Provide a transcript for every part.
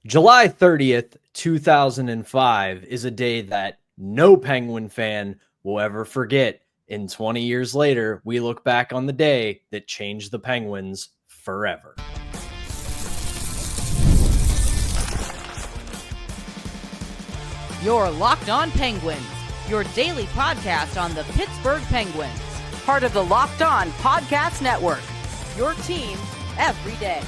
July 30th, 2005 is a day that no Penguin fan will ever forget. And 20 years later, we look back on the day that changed the Penguins forever. You're Locked On Penguins, your daily podcast on the Pittsburgh Penguins, part of the Locked On Podcast Network, your team every day.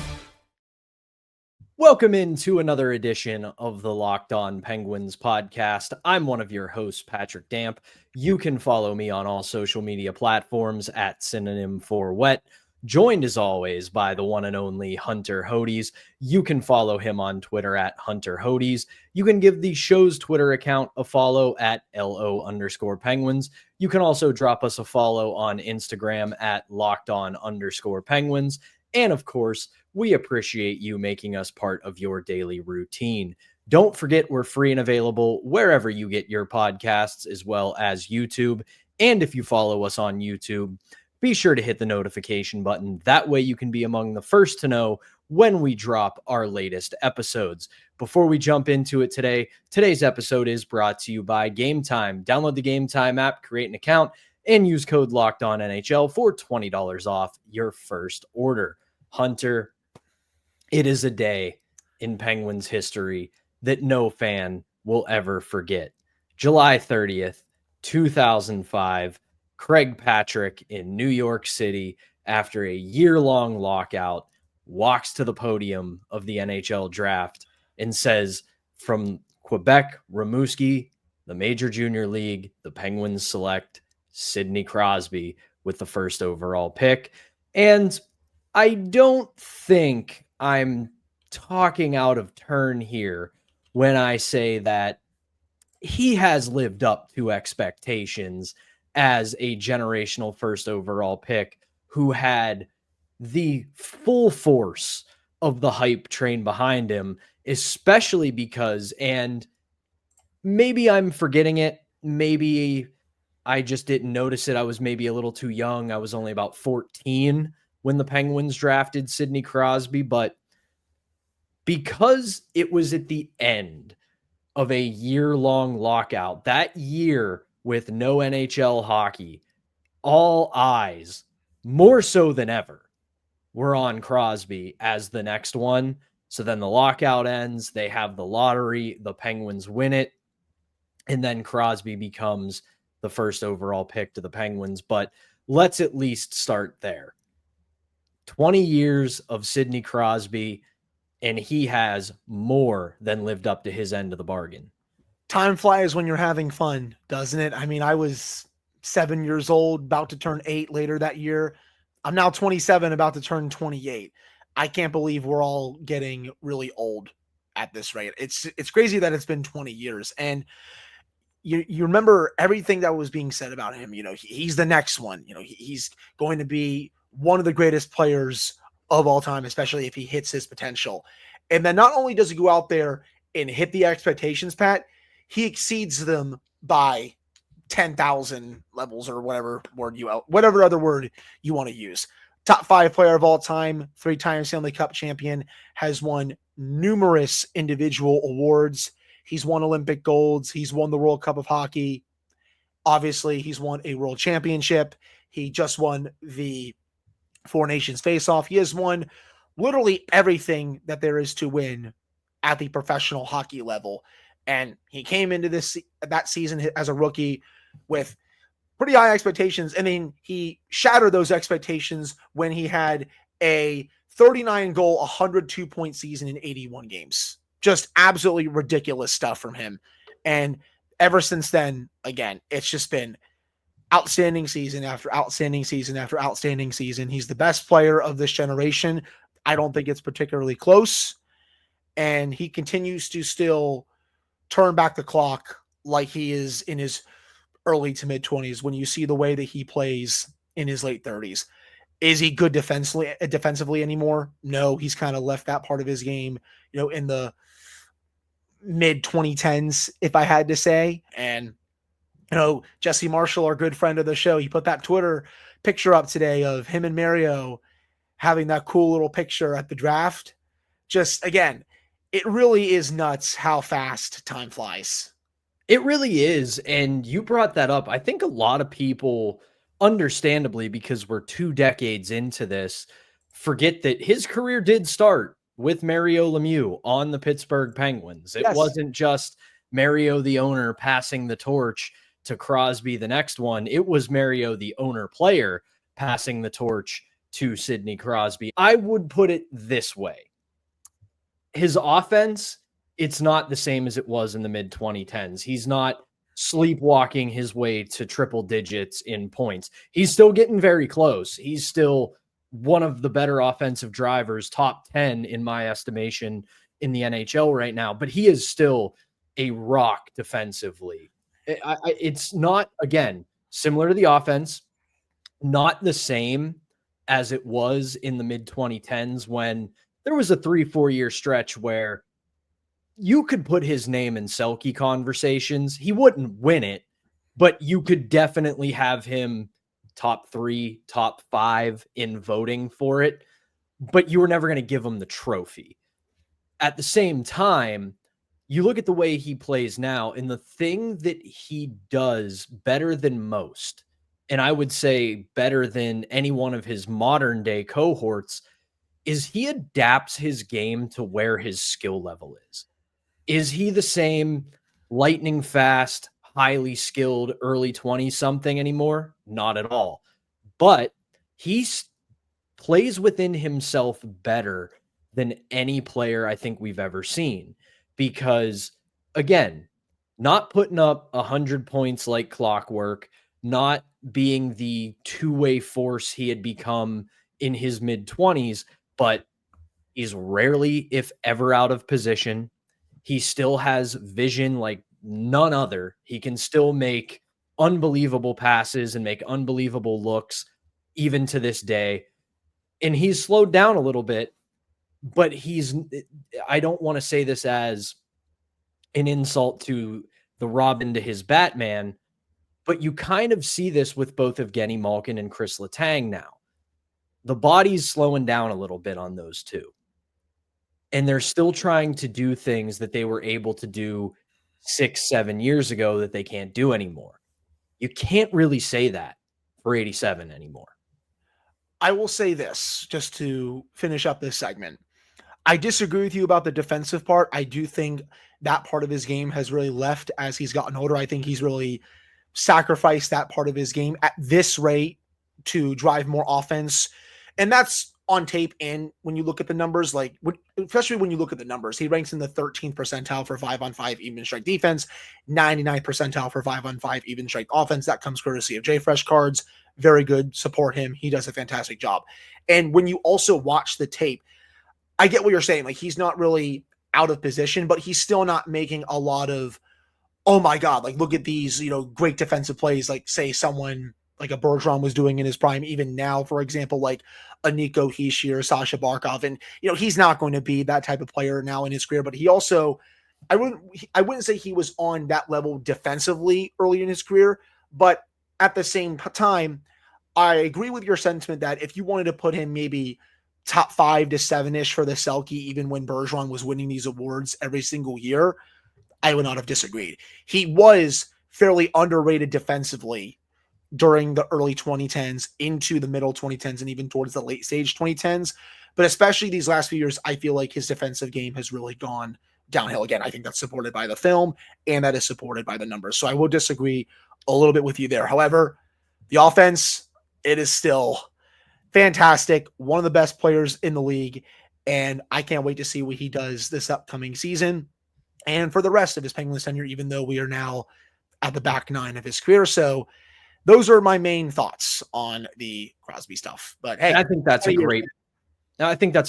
Welcome into another edition of the Locked On Penguins podcast. I'm one of your hosts, Patrick Damp. You can follow me on all social media platforms at synonym for wet. Joined as always by the one and only Hunter Hodes. You can follow him on Twitter at Hunter Hodes. You can give the show's Twitter account a follow at LO_Penguins. You can also drop us a follow on Instagram at LockedOn_Penguins. And of course, we appreciate you making us part of your daily routine. Don't forget we're free and available wherever you get your podcasts, as well as YouTube. And if you follow us on YouTube, be sure to hit the notification button. That way you can be among the first to know when we drop our latest episodes. Before we jump into it today's episode is brought to you by Game Time. Download the Game Time app, create an account, and use code LOCKEDONNHL for $20 off your first order. Hunter, it is a day in Penguins history that no fan will ever forget. July 30th, 2005, Craig Patrick in New York City, after a year-long lockout, walks to the podium of the NHL draft and says, from Quebec, Rimouski, the Major Junior League, the Penguins select Sidney Crosby with the first overall pick. And I don't think I'm talking out of turn here when I say that he has lived up to expectations as a generational first overall pick who had the full force of the hype train behind him, especially because, and maybe I'm forgetting it, maybe I just didn't notice it, I was maybe a little too young, I was only about 14 when the Penguins drafted Sidney Crosby, but because it was at the end of a year-long lockout, that year with no NHL hockey, all eyes, more so than ever, were on Crosby as the next one. So then the lockout ends, they have the lottery, the Penguins win it, and then Crosby becomes the first overall pick to the Penguins. But let's at least start there. 20 years of Sidney Crosby, and he has more than lived up to his end of the bargain. Time flies when you're having fun, doesn't it? I mean, I was 7 years old, about to turn 8 later that year. I'm now 27, about to turn 28. I can't believe we're all getting really old at this rate. It's crazy that it's been 20 years. And you remember everything that was being said about him. You know, he's the next one. You know, he's going to be one of the greatest players of all time, especially if he hits his potential. And then not only does he go out there and hit the expectations, Pat, he exceeds them by 10,000 levels or whatever other word you want to use. Top 5 player of all time, 3-time Stanley Cup champion, has won numerous individual awards. He's won Olympic golds. He's won the World Cup of Hockey. Obviously, he's won a world championship. He just won the Four Nations face-off. He has won literally everything that there is to win at the professional hockey level. And he came into that season as a rookie with pretty high expectations. And then he shattered those expectations when he had a 39-goal, 102-point season in 81 games. Just absolutely ridiculous stuff from him. And ever since then, again, it's just been outstanding season after outstanding season after outstanding season. He's the best player of this generation. I don't think it's particularly close. And he continues to still turn back the clock like he is in his early to mid-20s when you see the way that he plays in his late 30s. Is he good defensively anymore? No, he's kind of left that part of his game, in the mid-2010s, if I had to say. And Jesse Marshall, our good friend of the show, he put that Twitter picture up today of him and Mario having that cool little picture at the draft. Just, again, it really is nuts how fast time flies. It really is. And you brought that up. I think a lot of people, understandably, because we're 2 decades into this, forget that his career did start with Mario Lemieux on the Pittsburgh Penguins. It Yes. wasn't just Mario, the owner, passing the torch to Crosby, the next one. It was Mario, the owner player, passing the torch to Sidney Crosby. I would put it this way. His offense, it's not the same as it was in the mid 2010s. He's not sleepwalking his way to triple digits in points. He's still getting very close. He's still one of the better offensive drivers, top 10 in my estimation in the NHL right now, but he is still a rock defensively. It's not, again, similar to the offense, not the same as it was in the mid 2010s when there was a 3-4 year stretch where you could put his name in Selke conversations. He wouldn't win it, but you could definitely have him top 3, top 5 in voting for it, but you were never going to give him the trophy. At the same time, you look at the way he plays now, and the thing that he does better than most, and I would say better than any one of his modern day cohorts, is he adapts his game to where his skill level is. Is he the same lightning fast, highly skilled early 20-something anymore? Not at all. But he plays within himself better than any player I think we've ever seen. Because, again, not putting up 100 points like clockwork, not being the two-way force he had become in his mid-20s, but he's rarely, if ever, out of position. He still has vision like none other. He can still make unbelievable passes and make unbelievable looks even to this day. And he's slowed down a little bit, but I don't want to say this as an insult to the Robin to his Batman, but you kind of see this with both Evgeny Malkin and Chris Letang now. The body's slowing down a little bit on those two. And they're still trying to do things that they were able to do 6-7 years ago that they can't do anymore. You can't really say that for 87 anymore. I will say this, just to finish up this segment. I disagree with you about the defensive part. I do think that part of his game has really left as he's gotten older. I think he's really sacrificed that part of his game at this rate to drive more offense. And that's on tape. And when you look at the numbers, especially when you look at the numbers, he ranks in the 13th percentile for 5-on-5 even strike defense, 99th percentile for 5-on-5 even strike offense. That comes courtesy of JFresh cards. Very good. Support him. He does a fantastic job. And when you also watch the tape, I get what you're saying. Like, he's not really out of position, but he's still not making a lot of, oh my God, like, look at these, great defensive plays, like, say someone like a Bergeron was doing in his prime, even now, for example, like a Nico Hischier or Sasha Barkov. And, he's not going to be that type of player now in his career, but he also, I wouldn't say he was on that level defensively early in his career, but at the same time, I agree with your sentiment that if you wanted to put him maybe top 5 to 7-ish for the Selke, even when Bergeron was winning these awards every single year, I would not have disagreed. He was fairly underrated defensively during the early 2010s into the middle 2010s and even towards the late stage 2010s. But especially these last few years, I feel like his defensive game has really gone downhill again. I think that's supported by the film and that is supported by the numbers. So I will disagree a little bit with you there. However, the offense, it is still fantastic. One of the best players in the league. And I can't wait to see what he does this upcoming season and for the rest of his Penguins tenure, even though we are now at the back 9 of his career. So those are my main thoughts on the Crosby stuff. But hey, I think that's a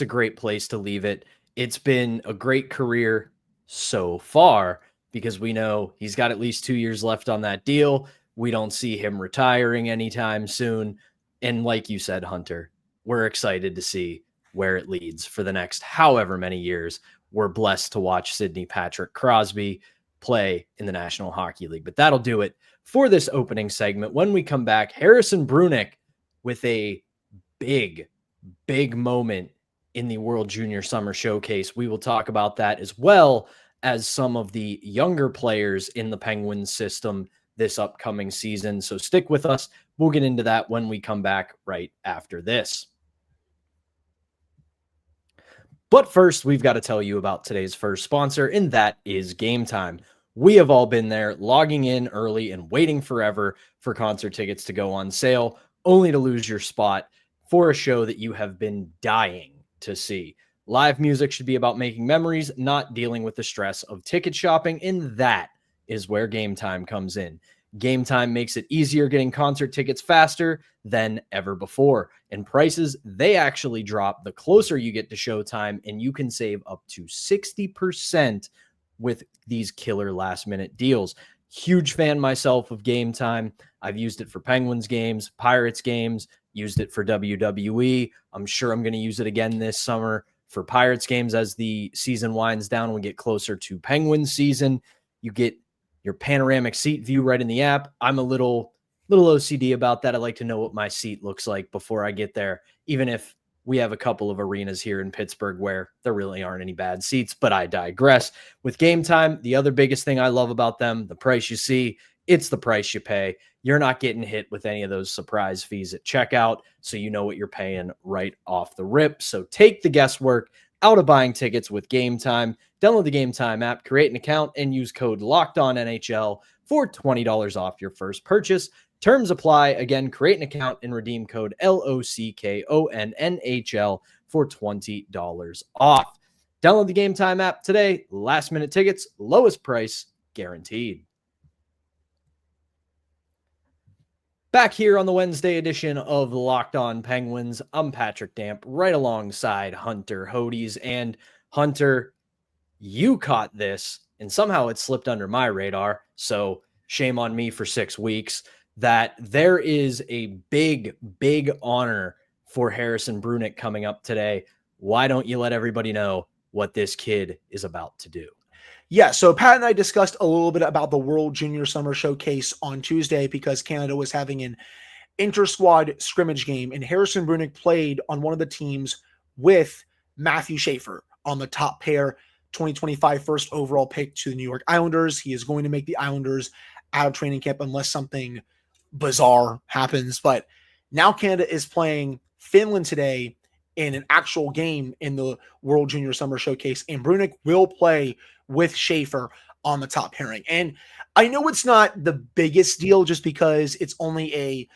great place to leave it. It's been a great career so far because we know he's got at least 2 years left on that deal. We don't see him retiring anytime soon. And like you said, Hunter, we're excited to see where it leads for the next however many years. We're blessed to watch Sidney Patrick Crosby play in the National Hockey League. But that'll do it for this opening segment. When we come back, Harrison Brunicke with a big moment in the World Junior Summer Showcase. We will talk about that as well as some of the younger players in the Penguins system this upcoming season. So stick with us. We'll get into that when we come back right after this. But first, we've got to tell you about today's first sponsor, and that is Game Time. We have all been there, logging in early and waiting forever for concert tickets to go on sale, only to lose your spot for a show that you have been dying to see. Live music should be about making memories, not dealing with the stress of ticket shopping, and that is where Game Time comes in. Game Time makes it easier getting concert tickets faster than ever before. And prices, they actually drop the closer you get to showtime, and you can save up to 60% with these killer last-minute deals. Huge fan myself of Game Time. I've used it for Penguins games, Pirates games, used it for WWE. I'm sure I'm going to use it again this summer for Pirates games as the season winds down. We get closer to Penguins season. You get your panoramic seat view right in the app. I'm a little OCD about that. I like to know what my seat looks like before I get there, even if we have a couple of arenas here in Pittsburgh where there really aren't any bad seats, but I digress. With Game Time, the other biggest thing I love about them, the price you see, it's the price you pay. You're not getting hit with any of those surprise fees at checkout, so you know what you're paying right off the rip. So take the guesswork out of buying tickets with Game Time. Download the Game Time app, create an account, and use code LOCKEDONNHL for $20 off your first purchase. Terms apply. Again, create an account and redeem code LOCKONNHL for $20 off. Download the Game Time app today. Last minute tickets, lowest price guaranteed. Back here on the Wednesday edition of Locked On Penguins, I'm Patrick Damp, right alongside Hunter Hodes. And Hunter, you caught this, and somehow it slipped under my radar, so shame on me for 6 weeks, that there is a big honor for Harrison Brunicke coming up today. Why don't you let everybody know what this kid is about to do? Yeah, so Pat and I discussed a little bit about the World Junior Summer Showcase on Tuesday because Canada was having an inter-squad scrimmage game, and Harrison Brunicke played on one of the teams with Matthew Schaefer on the top pair, 2025 first overall pick to the New York Islanders. He is going to make the Islanders out of training camp unless something bizarre happens. But now Canada is playing Finland today in an actual game in the World Junior Summer Showcase, and Brunicke will play with Schaefer on the top pairing. And I know it's not the biggest deal just because it's only a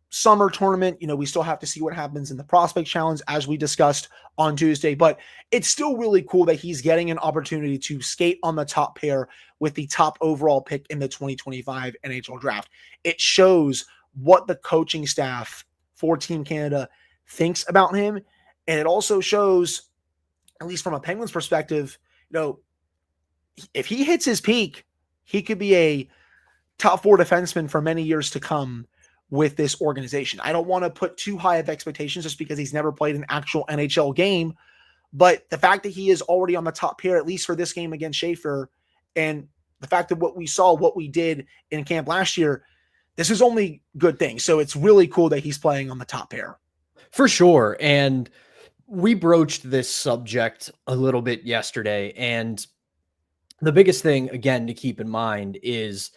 summer tournament. You know, we still have to see what happens in the Prospect Challenge as we discussed on Tuesday, but it's still really cool that he's getting an opportunity to skate on the top pair with the top overall pick in the 2025 NHL Draft. It shows what the coaching staff for Team Canada thinks about him. And it also shows, at least from a Penguins perspective, you know, if he hits his peak, he could be a top 4 defenseman for many years to come with this organization. I don't want to put too high of expectations just because he's never played an actual NHL game, but the fact that he is already on the top pair, at least for this game against Schaefer, and the fact that what we did in camp last year, this is only good things. So it's really cool that he's playing on the top pair. For sure. And we broached this subject a little bit yesterday, and the biggest thing, again, to keep in mind is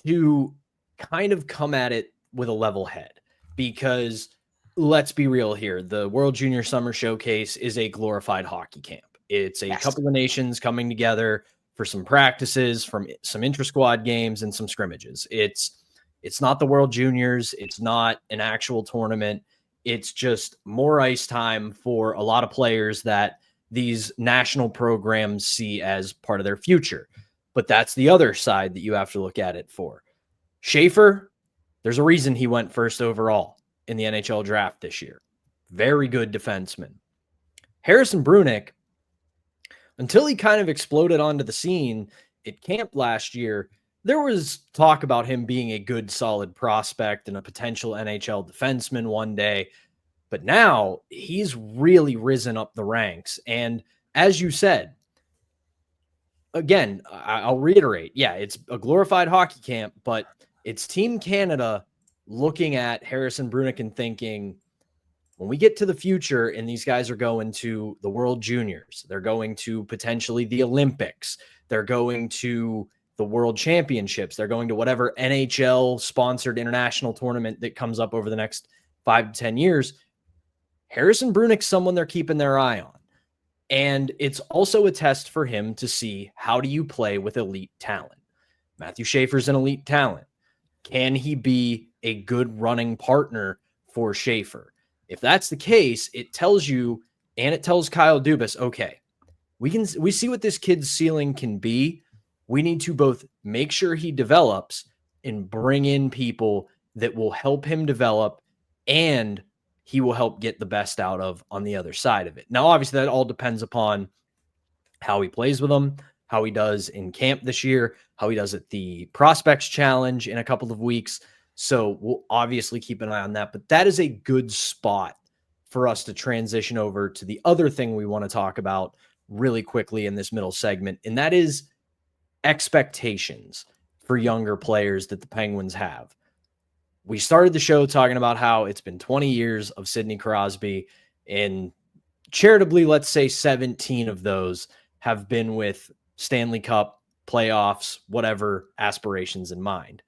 to kind of come at it with a level head, because let's be real here. The World Junior Summer Showcase is a glorified hockey camp. It's a couple of nations coming together for some practices, from some intra-squad games and some scrimmages. It's not the World Juniors. It's not an actual tournament. It's just more ice time for a lot of players that these national programs see as part of their future. But that's the other side that you have to look at it for. Schaefer, there's a reason he went first overall in the NHL draft this year. Very good defenseman. Harrison Brunicke, until he kind of exploded onto the scene at camp last year, there was talk about him being a good, solid prospect and a potential NHL defenseman one day. But now he's really risen up the ranks. And as you said, again, I'll reiterate, yeah, it's a glorified hockey camp, but it's Team Canada looking at Harrison Brunicke and thinking, When we get to the future and these guys are going to the World Juniors, they're going to potentially the Olympics, they're going to the World Championships, they're going to whatever NHL sponsored international tournament that comes up over the next 5 to 10 years, Harrison Brunicke's someone they're keeping their eye on. And it's also a test for him to see, how do you play with elite talent? Matthew Schaefer's an elite talent. Can he be a good running partner for Schaefer? If that's the case, it tells you, and it tells Kyle Dubas, okay, we see what this kid's ceiling can be. We need to both make sure he develops and bring in people that will help him develop, and he will help get the best out of on the other side of it. Now, obviously, that all depends upon how he plays with them, how he does in camp this year, how he does at the Prospects Challenge in a couple of weeks. So we'll obviously keep an eye on that. But that is a good spot for us to transition over to the other thing we want to talk about really quickly in this middle segment, and that is expectations for younger players that the Penguins have. We started the show talking about how it's been 20 years of Sidney Crosby, and charitably, let's say 17 of those have been with Stanley Cup, playoffs, whatever aspirations in mind.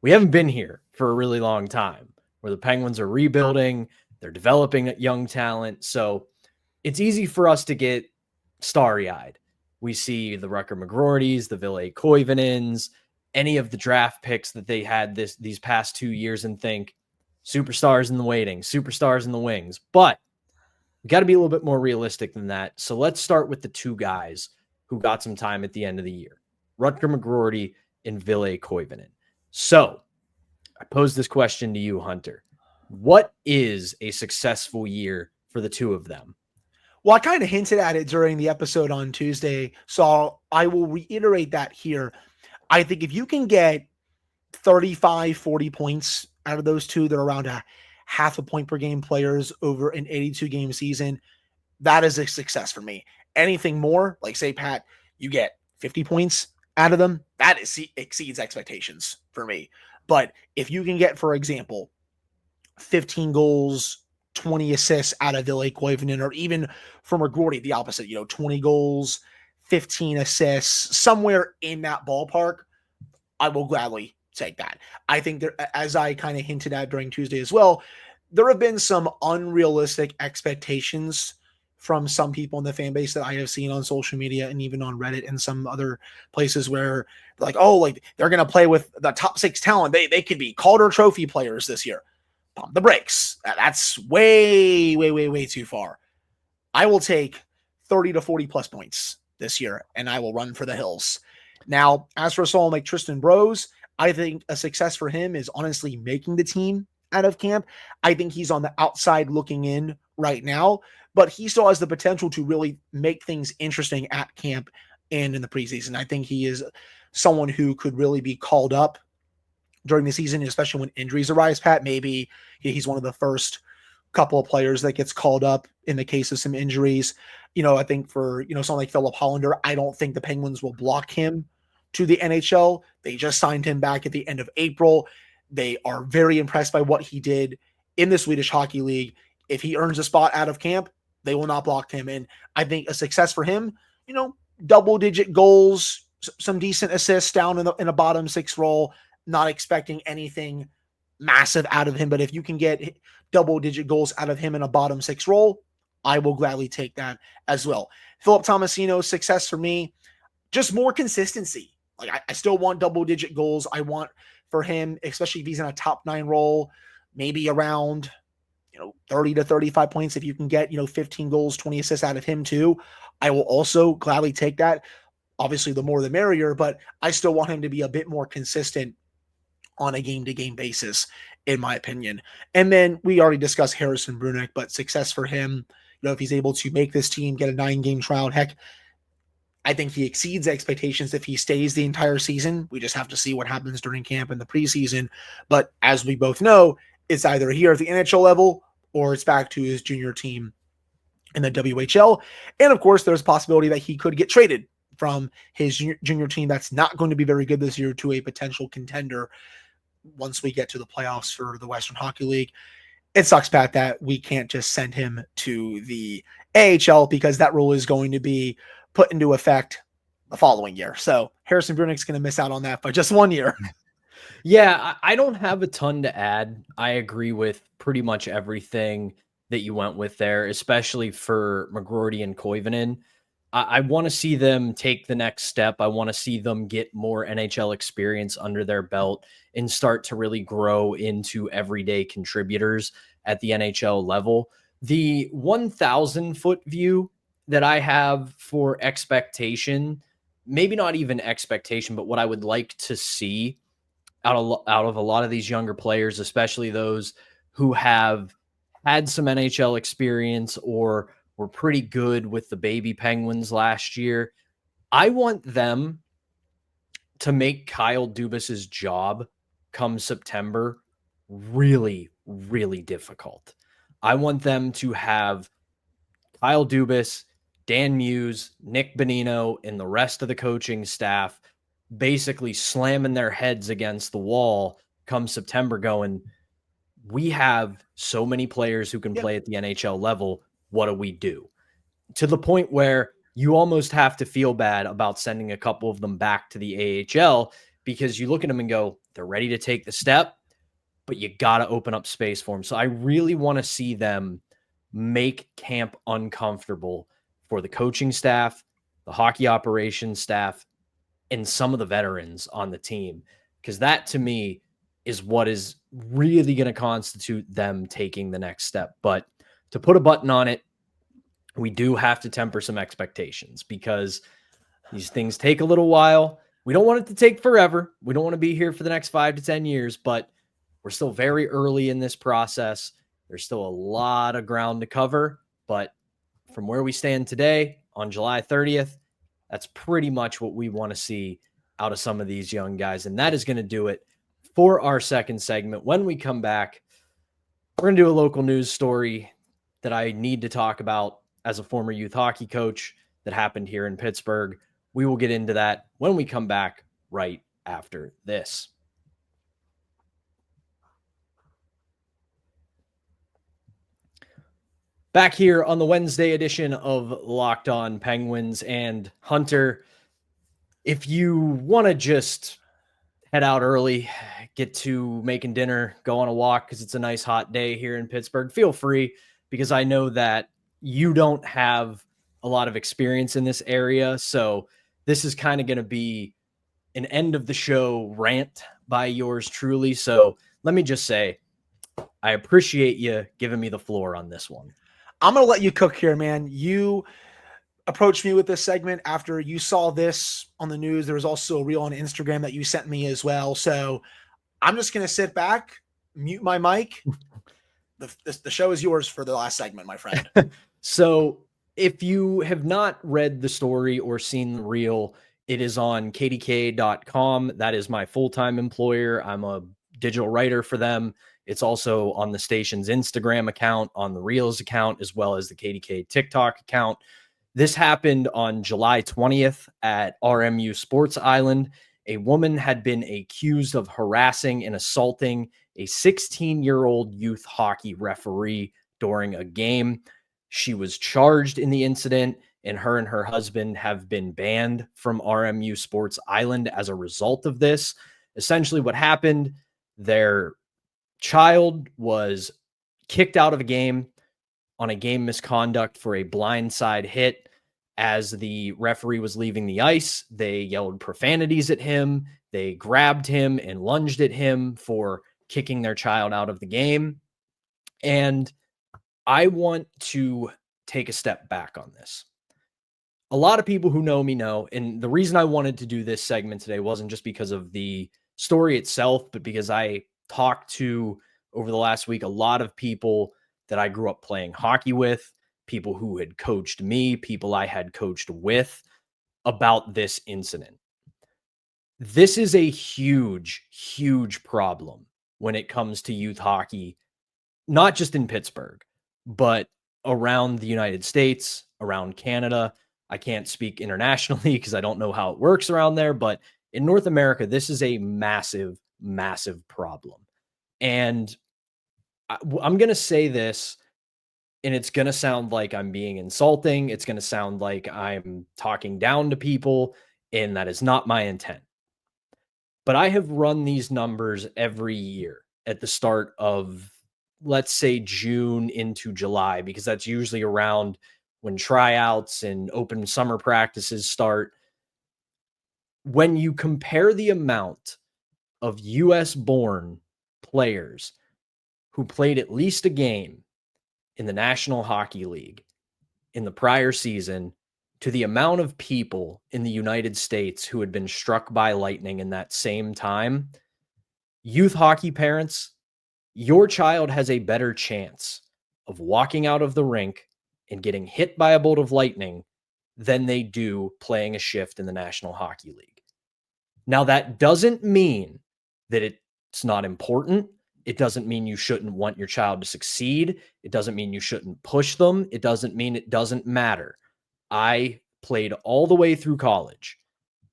We haven't been here for a really long time, where the Penguins are rebuilding, they're developing young talent. So it's easy for us to get starry-eyed. We see the Rutger McGroartys, the Villie Koivunens, any of the draft picks that they had these past 2 years, and think superstars in the waiting, superstars in the wings. But we got to be a little bit more realistic than that. So let's start with the two guys who got some time at the end of the year, Rutger McGroarty and Villie Koivunen. So I pose this question to you, Hunter. What is a successful year for the two of them? Well, I kind of hinted at it during the episode on Tuesday, so I will reiterate that here. I think if you can get 35, 40 points out of those two, they're around a half a point per game players over an 82-game season, that is a success for me. Anything more, like say, Pat, you get 50 points out of them, that exceeds expectations for me. But if you can get, for example, 15 goals, 20 assists out of Villie Koivunen, or even from McGroarty, the opposite, 20 goals, 15 assists, somewhere in that ballpark, I will gladly take that. I think there, as I kind of hinted at during Tuesday as well, there have been some unrealistic expectations from some people in the fan base that I have seen on social media and even on Reddit and some other places where they're like, oh, like they're going to play with the top 6 talent. They could be Calder Trophy players this year. Pump the brakes. That's way, way, way, way too far. I will take 30 to 40 plus points this year, and I will run for the hills. Now, as for someone like Tristan Brose, I think a success for him is honestly making the team out of camp. I think he's on the outside looking in right now, but he still has the potential to really make things interesting at camp and in the preseason. I think he is someone who could really be called up during the season, especially when injuries arise, Pat. Maybe he's one of the first couple of players that gets called up in the case of some injuries. I think for, someone like Philip Hollander, I don't think the Penguins will block him to the NHL. They just signed him back at the end of April. They are very impressed by what he did in the Swedish Hockey League. If he earns a spot out of camp, they will not block him. And I think a success for him, double-digit goals, some decent assists down in a bottom 6 role, not expecting anything massive out of him. But if you can get double-digit goals out of him in a bottom 6 role, I will gladly take that as well. Philip Tomasino, success for me, just more consistency. Like I still want double-digit goals. I want for him, especially if he's in a top 9 role, maybe around 30 to 35 points. If you can get 15 goals, 20 assists out of him too, I will also gladly take that. Obviously, the more the merrier, but I still want him to be a bit more consistent on a game-to-game basis, in my opinion. And then we already discussed Harrison Brunicke, but success for him, if he's able to make this team, get a 9-game trial, heck, I think he exceeds expectations if he stays the entire season. We just have to see what happens during camp and the preseason. But as we both know, it's either here at the NHL level or it's back to his junior team in the WHL. And of course, there's a possibility that he could get traded from his junior team that's not going to be very good this year to a potential contender once we get to the playoffs for the Western Hockey League. it sucks, Pat, that we can't just send him to the AHL because that rule is going to be put into effect the following year. So Harrison Brunicke's going to miss out on that by just 1 year. Yeah, I don't have a ton to add. I agree with pretty much everything that you went with there, especially for McGroarty and Koivunen. I want to see them take the next step. I want to see them get more NHL experience under their belt and start to really grow into everyday contributors at the NHL level. The 1,000-foot view that I have for expectation, maybe not even expectation, but what I would like to see out of a lot of these younger players, especially those who have had some NHL experience or were pretty good with the baby Penguins last year. I want them to make Kyle Dubas's job come September really, really difficult. I want them to have Kyle Dubas, Dan Muse, Nick Bonino, and the rest of the coaching staff basically slamming their heads against the wall come September going, we have so many players who can play at the NHL level. What do we do? To the point where you almost have to feel bad about sending a couple of them back to the AHL because you look at them and go, they're ready to take the step, but you got to open up space for them. So I really want to see them make camp uncomfortable for the coaching staff, the hockey operations staff, and some of the veterans on the team, because that to me is what is really going to constitute them taking the next step. But to put a button on it, we do have to temper some expectations because these things take a little while. We don't want it to take forever. We don't want to be here for the next 5 to 10 years, but we're still very early in this process. There's still a lot of ground to cover, but from where we stand today on July 30th, that's pretty much what we want to see out of some of these young guys. And that is going to do it for our second segment. When we come back, we're going to do a local news story that I need to talk about as a former youth hockey coach that happened here in Pittsburgh. We will get into that when we come back right after this. Back here on the Wednesday edition of Locked On Penguins. And Hunter, if you want to just head out early, get to making dinner, go on a walk because it's a nice hot day here in Pittsburgh, feel free, because I know that you don't have a lot of experience in this area. So this is kind of going to be an end of the show rant by yours truly. So let me just say, I appreciate you giving me the floor on this one. I'm going to let you cook here, man. You approached me with this segment after you saw this on the news. There was also a reel on Instagram that you sent me as well. So I'm just going to sit back, mute my mic. The show is yours for the last segment, my friend. So if you have not read the story or seen the reel, it is on kdk.com. That is my full-time employer. I'm a digital writer for them. It's also on the station's Instagram account, on the Reels account, as well as the KDK TikTok account. This happened on July 20th at RMU Sports Island. A woman had been accused of harassing and assaulting a 16-year-old youth hockey referee during a game. She was charged in the incident, and her husband have been banned from RMU Sports Island as a result of this. Essentially what happened, their child was kicked out of a game on a game misconduct for a blindside hit. As the referee was leaving the ice, they yelled profanities at him. They grabbed him and lunged at him for kicking their child out of the game. And I want to take a step back on this. A lot of people who know me know, and the reason I wanted to do this segment today wasn't just because of the story itself, but because I talked to, over the last week, a lot of people that I grew up playing hockey with, people who had coached me, people I had coached with about this incident. This is a huge, huge problem when it comes to youth hockey, not just in Pittsburgh, but around the United States, around Canada. I can't speak internationally because I don't know how it works around there, but in North America, this is a massive, massive problem. And I'm going to say this, and it's going to sound like I'm being insulting. It's going to sound like I'm talking down to people, and that is not my intent. But I have run these numbers every year at the start of, let's say, June into July, because that's usually around when tryouts and open summer practices start. When you compare the amount of US-born players who played at least a game in the National Hockey League in the prior season to the amount of people in the United States who had been struck by lightning in that same time, youth hockey parents, your child has a better chance of walking out of the rink and getting hit by a bolt of lightning than they do playing a shift in the National Hockey League. Now, that doesn't mean that it's not important. It doesn't mean you shouldn't want your child to succeed. It doesn't mean you shouldn't push them. It doesn't mean it doesn't matter. I played all the way through college.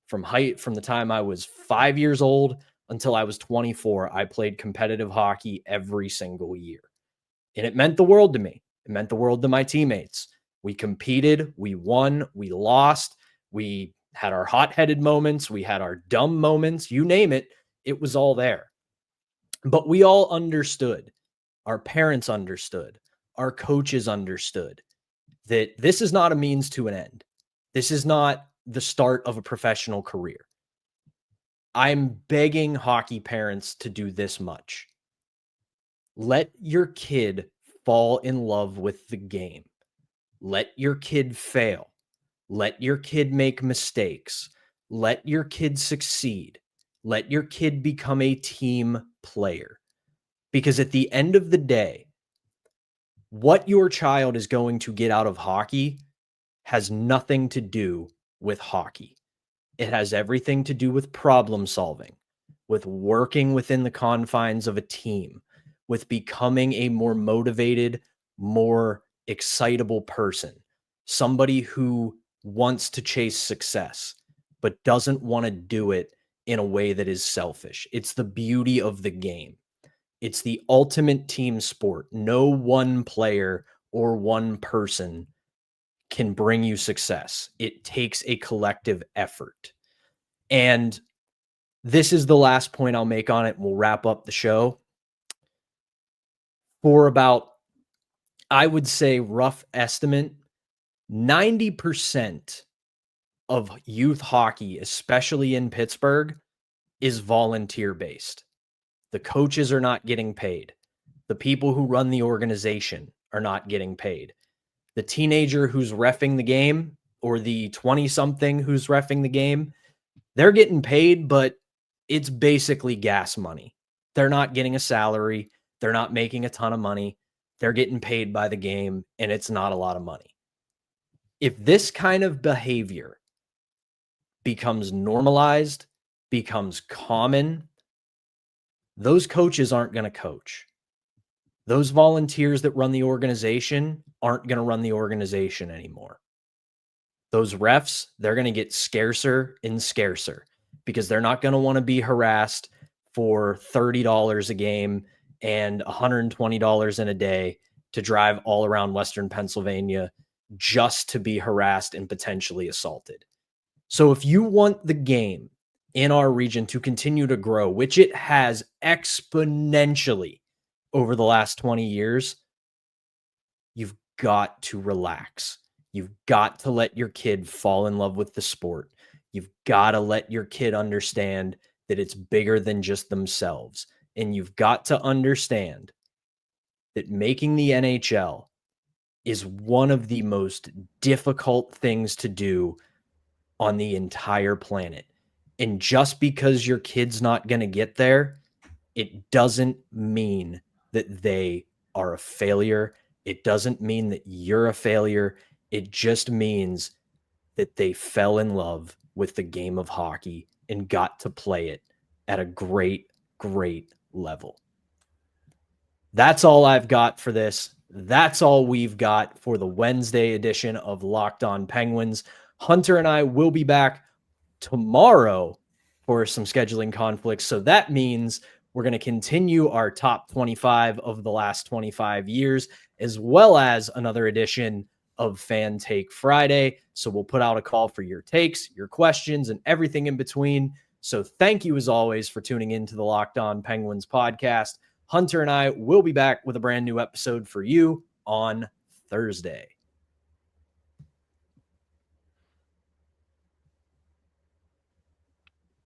From the time I was 5 years old until I was 24, I played competitive hockey every single year. And it meant the world to me. It meant the world to my teammates. We competed, we won, we lost, we had our hot-headed moments, we had our dumb moments, you name it, it was all there. But we all understood. Our parents understood. Our coaches understood that this is not a means to an end. This is not the start of a professional career. I'm begging hockey parents to do this much. Let your kid fall in love with the game. Let your kid fail. Let your kid make mistakes. Let your kid succeed. Let your kid become a team player. Because at the end of the day, what your child is going to get out of hockey has nothing to do with hockey. It has everything to do with problem solving, with working within the confines of a team, with becoming a more motivated, more excitable person, somebody who wants to chase success, but doesn't want to do it in a way that is selfish. It's the beauty of the game. It's the ultimate team sport. No one player or one person can bring you success. It takes a collective effort. And this is the last point I'll make on it. We'll wrap up the show. For about, I would say, rough estimate, 90% of youth hockey, especially in Pittsburgh, is volunteer-based. The coaches are not getting paid. The people who run the organization are not getting paid. The teenager who's reffing the game or the 20-something who's reffing the game, they're getting paid, but it's basically gas money. They're not getting a salary. They're not making a ton of money. They're getting paid by the game, and it's not a lot of money. If this kind of behavior becomes normalized, becomes common, those coaches aren't going to coach. Those volunteers that run the organization aren't going to run the organization anymore. Those refs, they're going to get scarcer and scarcer because they're not going to want to be harassed for $30 a game and $120 in a day to drive all around Western Pennsylvania just to be harassed and potentially assaulted. So if you want the game in our region to continue to grow, which it has exponentially over the last 20 years, you've got to relax. You've got to let your kid fall in love with the sport. You've got to let your kid understand that it's bigger than just themselves. And you've got to understand that making the NHL is one of the most difficult things to do on the entire planet. And just because your kid's not going to get there, it doesn't mean that they are a failure. It doesn't mean that you're a failure. It just means that they fell in love with the game of hockey and got to play it at a great, great level. That's all I've got for this. That's all we've got for the Wednesday edition of Locked On Penguins. Hunter and I will be back tomorrow for some scheduling conflicts. So that means We're going to continue our top 25 of the last 25 years, as well as another edition of Fan Take Friday. So we'll put out a call for your takes, your questions, and everything in between. So thank you, as always, for tuning into the Locked On Penguins podcast. Hunter and I will be back with a brand new episode for you on Thursday.